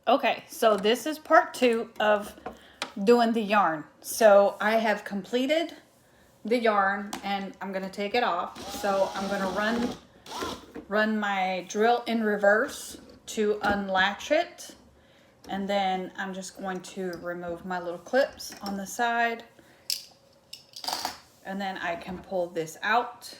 Okay, so this is part 2 of doing the yarn. So I have completed the yarn and I'm going to take it off. So I'm going to run my drill in reverse to unlatch it. And then I'm just going to remove my little clips on the side. And then I can pull this out.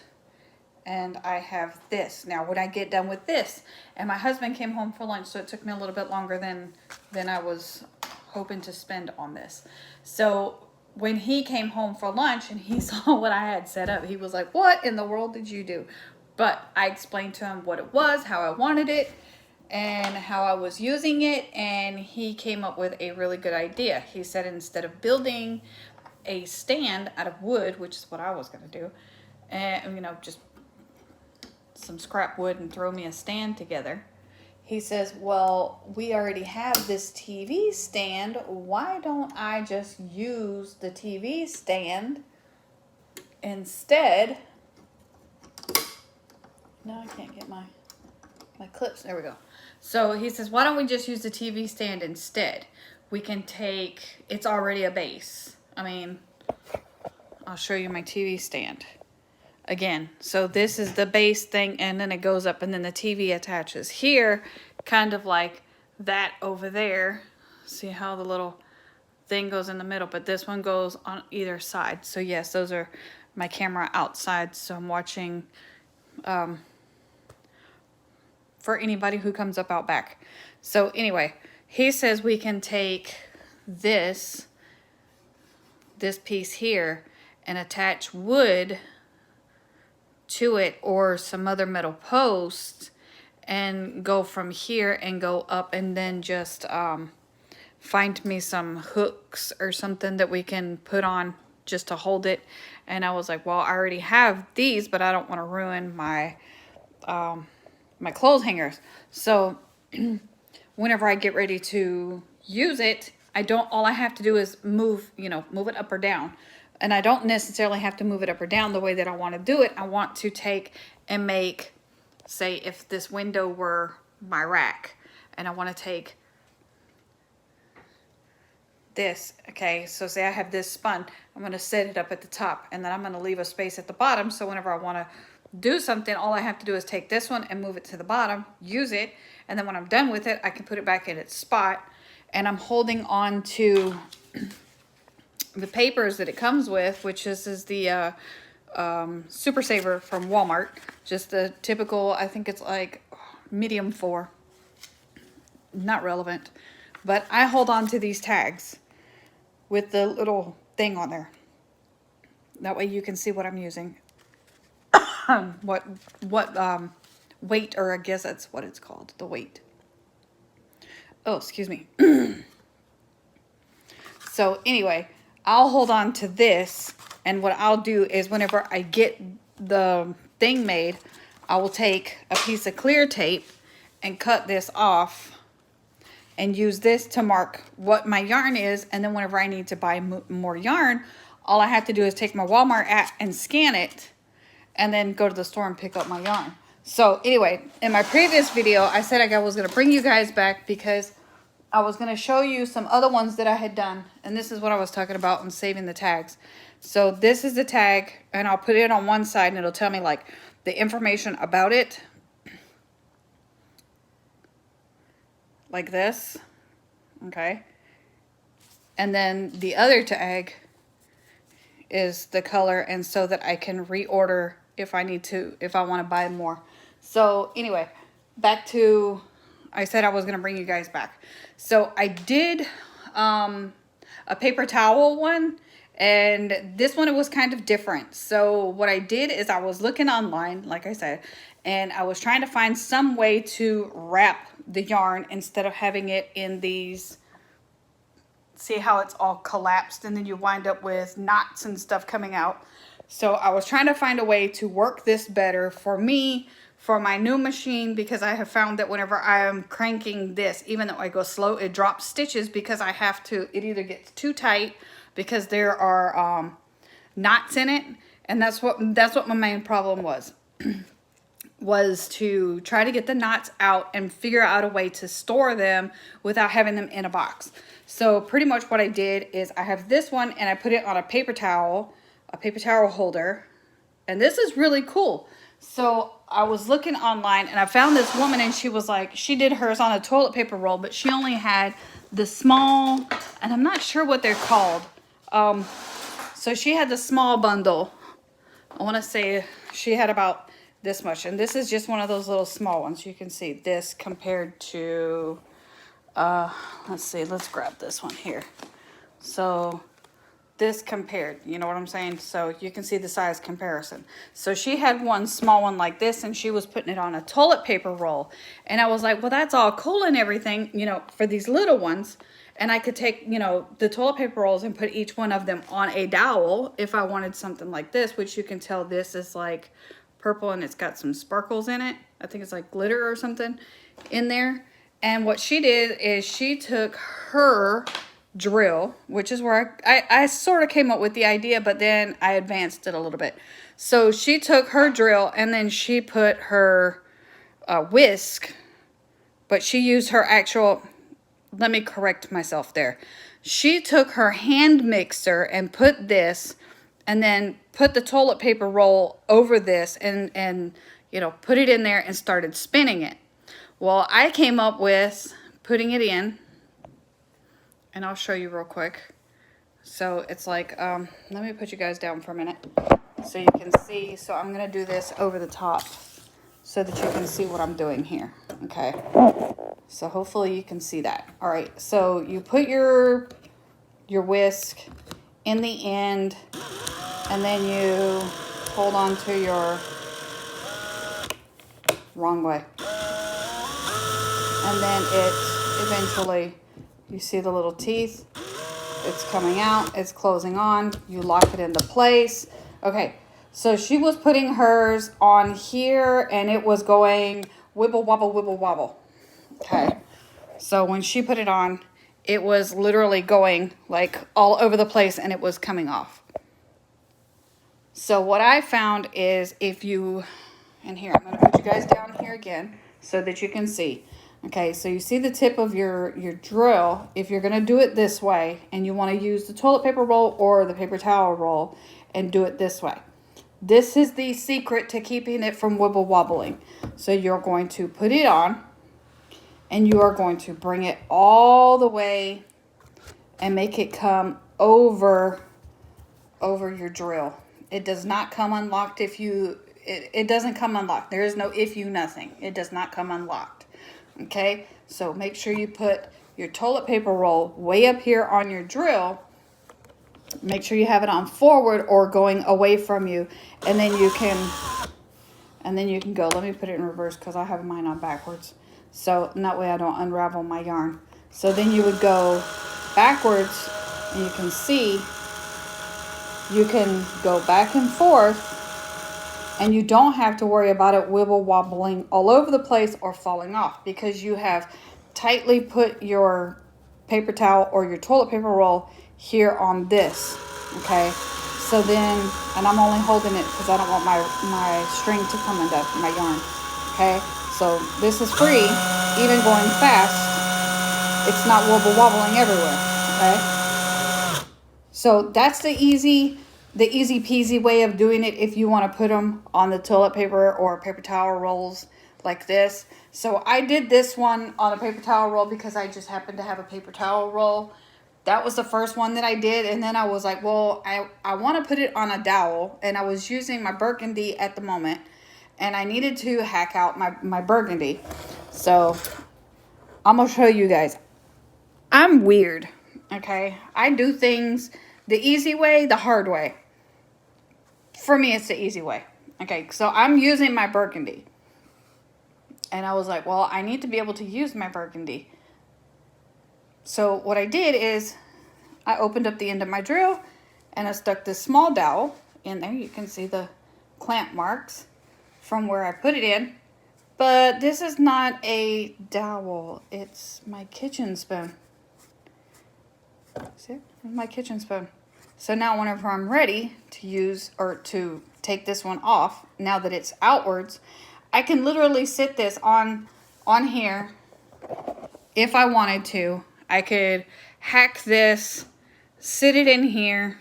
And I have this. Now when I get done with this, and my husband came home for lunch, so it took me a little bit longer than I was hoping to spend on this. So when he came home for lunch and he saw what I had set up, he was like, what in the world did you do? But I explained to him what it was, how I wanted it, and how I was using it, and he came up with a really good idea. He said instead of building a stand out of wood, which is what I was going to do, and just some scrap wood and throw me a stand together. He says, well, we already have this TV stand. Why don't I just use the TV stand instead? No, I can't get my clips. There we go. So he says, why don't we just use the TV stand instead? We can take, it's already a base. I mean, I'll show you my TV stand. Again, so this is the base thing, and then it goes up, and then the TV attaches here, kind of like that over there. See how the little thing goes in the middle, but this one goes on either side. So yes, those are my camera outside, so I'm watching for anybody who comes up out back. So anyway, he says we can take this piece here and attach wood to it or some other metal posts and go from here and go up, and then just find me some hooks or something that we can put on just to hold it. And I was like, well, I already have these, but I don't want to ruin my my clothes hangers. So whenever I get ready to use it, all I have to do is move it up or down. And I don't necessarily have to move it up or down the way that I want to do it. I want to take and make, say, if this window were my rack, and I want to take this, okay, so say I have this spun, I'm going to set it up at the top, and then I'm going to leave a space at the bottom, so whenever I want to do something, all I have to do is take this one and move it to the bottom, use it, and then when I'm done with it, I can put it back in its spot. And I'm holding on to the papers that it comes with, which is the Super Saver from Walmart. Just the typical, I think it's like medium 4. Not relevant. But I hold on to these tags with the little thing on there. That way you can see what I'm using. what weight, or I guess that's what it's called, the weight. Oh, excuse me. So anyway, I'll hold on to this, and what I'll do is whenever I get the thing made, I will take a piece of clear tape and cut this off and use this to mark what my yarn is. And then whenever I need to buy more yarn, all I have to do is take my Walmart app and scan it, and then go to the store and pick up my yarn. So anyway, in my previous video, I said I was going to bring you guys back because I was going to show you some other ones that I had done. And this is what I was talking about in saving the tags. So this is the tag, and I'll put it on one side, and it'll tell me like the information about it. Like this. Okay. And then the other tag is the color, and so that I can reorder if I need to, if I want to buy more. So anyway, back to, I said I was going to bring you guys back. So I did a paper towel one, and this one, it was kind of different. So what I did is I was looking online, like I said, and I was trying to find some way to wrap the yarn instead of having it in these, see how it's all collapsed, and then you wind up with knots and stuff coming out. So I was trying to find a way to work this better for me, for my new machine, because I have found that whenever I am cranking this, even though I go slow, it drops stitches because I have to, it either gets too tight because there are knots in it, and that's what my main problem was. was to try to get the knots out and figure out a way to store them without having them in a box. So pretty much what I did is I have this one and I put it on a paper towel holder. And this is really cool. So I was looking online and I found this woman and she was like, she did hers on a toilet paper roll, but she only had the small, and I'm not sure what they're called. So she had the small bundle. I want to say she had about this much, and this is just one of those little small ones. You can see this compared to let's see, let's grab this one here. So this compared, you know what I'm saying? So you can see the size comparison. So she had one small one like this, and she was putting it on a toilet paper roll, and I was like, well, that's all cool and everything, you know, for these little ones. And I could take, you know, the toilet paper rolls and put each one of them on a dowel if I wanted something like this, which you can tell this is like purple and it's got some sparkles in it. I think it's like glitter or something in there. And what she did is she took her drill, which is where I sort of came up with the idea, but then I advanced it a little bit. So she took her drill and then she put her whisk, but she used her actual, let me correct myself there. She took her hand mixer and put this, and then put the toilet paper roll over this and you know, put it in there and started spinning it. Well, I came up with putting it in, and I'll show you real quick. So it's like, let me put you guys down for a minute so you can see. So I'm going to do this over the top so that you can see what I'm doing here. Okay. So hopefully you can see that. All right. So you put your whisk in the end, and then you hold on to your wrong way. And then it eventually, you see the little teeth, it's coming out, it's closing on, you lock it into place. Okay, so she was putting hers on here and it was going wibble wobble, wibble wobble. Okay, so when she put it on, it was literally going like all over the place and it was coming off. So what I found is if you, and here, I'm going to put you guys down here again so that you can see. Okay, so you see the tip of your drill. If you're going to do it this way and you want to use the toilet paper roll or the paper towel roll and do it this way. This is the secret to keeping it from wibble wobbling. So you're going to put it on and you are going to bring it all the way and make it come over your drill. It does not come unlocked if you, it doesn't come unlocked. There is no if you nothing. It does not come unlocked. Okay, so make sure you put your toilet paper roll way up here on your drill. Make sure you have it on forward or going away from you, and then you can go. Let me put it in reverse because I have mine on backwards, so that way I don't unravel my yarn. So then you would go backwards, and you can see you can go back and forth, and you don't have to worry about it wibble wobbling all over the place or falling off because you have tightly put your paper towel or your toilet paper roll here on this. Okay, so then, and I'm only holding it because I don't want my string to come into my yarn. Okay, so this is free, even going fast. It's not wibble wobbling everywhere. Okay, so that's the easy peasy way of doing it if you want to put them on the toilet paper or paper towel rolls like this. So I did this one on a paper towel roll because I just happened to have a paper towel roll. That was the first one that I did, and then I was like, well, I want to put it on a dowel, and I was using my burgundy at the moment, and I needed to hack out my burgundy. So I'm going to show you guys. I'm weird, okay? I do things the easy way, the hard way. For me, it's the easy way. Okay, so I'm using my burgundy. And I was like, well, I need to be able to use my burgundy. So what I did is I opened up the end of my drill and I stuck this small dowel in there. You can see the clamp marks from where I put it in. But this is not a dowel. It's my kitchen spoon. See it? My kitchen spoon. So now whenever I'm ready to use or to take this one off, now that it's outwards, I can literally sit this on here if I wanted to. I could hack this, sit it in here,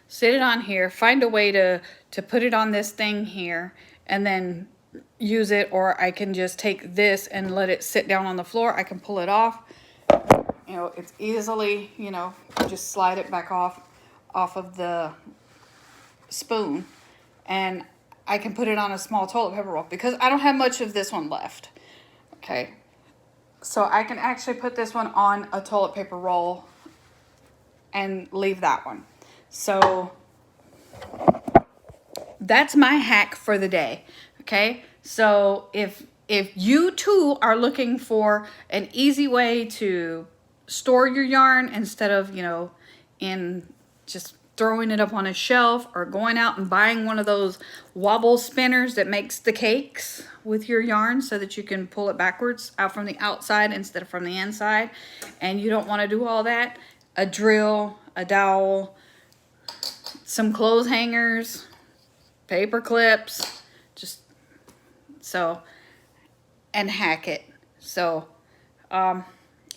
sit it on here, find a way to put it on this thing here, and then use it. Or I can just take this and let it sit down on the floor. I can pull it off. You know, it's easily, you know, just slide it back off of the spoon, and I can put it on a small toilet paper roll because I don't have much of this one left. Okay, so I can actually put this one on a toilet paper roll and leave that one. So that's my hack for the day. Okay, so if you too are looking for an easy way to store your yarn instead of, you know, in just throwing it up on a shelf or going out and buying one of those wobble spinners that makes the cakes with your yarn so that you can pull it backwards out from the outside instead of from the inside, and you don't want to do all that, a drill, a dowel, some clothes hangers, paper clips, just so, and hack it. So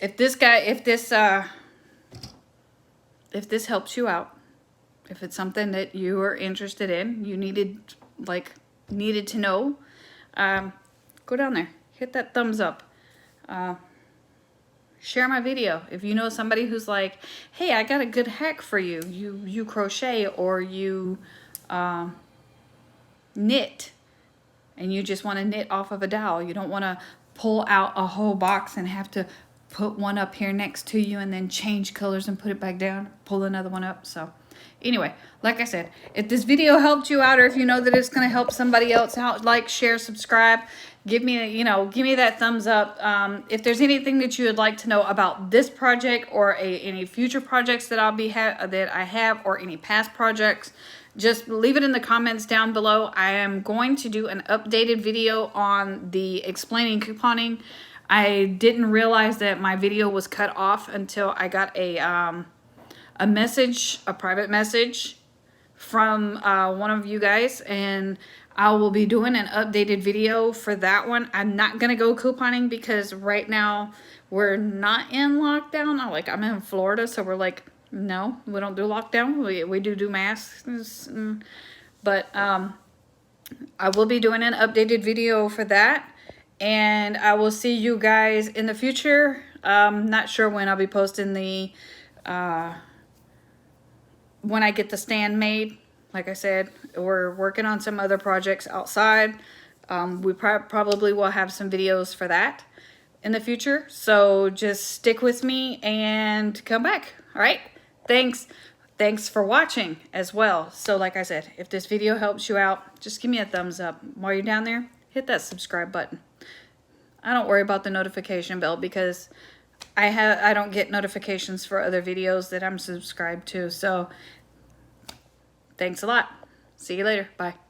if this helps you out, if it's something that you are interested in, you needed to know, go down there, hit that thumbs up, share my video. If you know somebody who's like, hey, I got a good hack for you. You crochet or you knit, and you just want to knit off of a dowel. You don't want to pull out a whole box and have to put one up here next to you and then change colors and put it back down, pull another one up. So anyway, like I said, if this video helped you out, or if you know that it's going to help somebody else out, like, share, subscribe, give me that thumbs up. If there's anything that you would like to know about this project or any future projects that I have, or any past projects, just leave it in the comments down below. I am going to do an updated video on the explaining couponing. I didn't realize that my video was cut off until I got a message, a private message from one of you guys, and I will be doing an updated video for that one. I'm not gonna go couponing because right now we're not in lockdown. I'm in Florida, so we're like, no, we don't do lockdown. We do masks, but I will be doing an updated video for that, and I will see you guys in the future. Not sure when I'll be posting the when I get the stand made. Like I said, we're working on some other projects outside. We probably will have some videos for that in the future. So just stick with me and come back. All right. Thanks for watching as well. So like I said, if this video helps you out, just give me a thumbs up. While you're down there, hit that subscribe button. I don't worry about the notification bell because I don't get notifications for other videos that I'm subscribed to. So thanks a lot. See you later. Bye.